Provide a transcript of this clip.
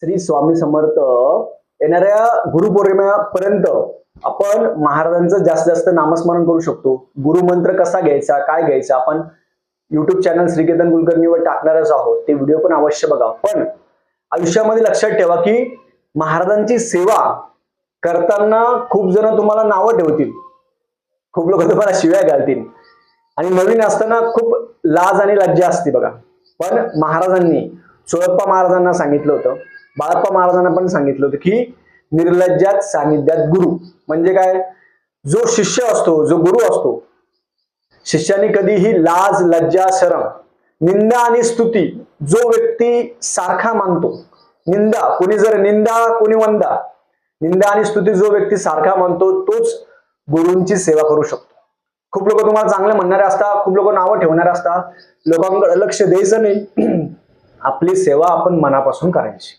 श्री स्वामी समर्थ. येणाऱ्या गुरुपौर्णिमेपर्यंत आपण महाराजांचं जास्तीत जास्त नामस्मरण करू शकतो. गुरुमंत्र कसा घ्यायचा, काय घ्यायचा, आपण युट्यूब चॅनल श्रीकेतन कुलकर्णीवर टाकणारच आहोत. ते व्हिडिओ पण अवश्य बघा. पण आयुष्यामध्ये लक्षात ठेवा की महाराजांची सेवा करताना खूप जण तुम्हाला नावं ठेवतील, खूप लोक तुम्हाला शिव्या घालतील आणि नवीन असताना खूप लाज आणि लज्जा असते बघा. पण महाराजांनी चोळप्पा महाराजांना सांगितलं होतं, बाळप्पा महाराजांना पण सांगितलं होतं की निर्लज्जात सानिध्यात गुरु. म्हणजे काय, जो शिष्य असतो, जो गुरु असतो, शिष्याने कधीही लाज, लज्जा, शरम, निंदा आणि स्तुती जो व्यक्ती सारखा मानतो, निंदा कोणी जर निंदा कोणी वंदा, निंदा आणि स्तुती जो व्यक्ती सारखा मानतो तोच गुरूंची सेवा करू शकतो. खूप लोक तुम्हाला चांगले म्हणणारे असतात, खूप लोक नावं ठेवणारे असतात, लोकांकडे लक्ष द्यायचं नाही. आपली सेवा आपण मनापासून करायची.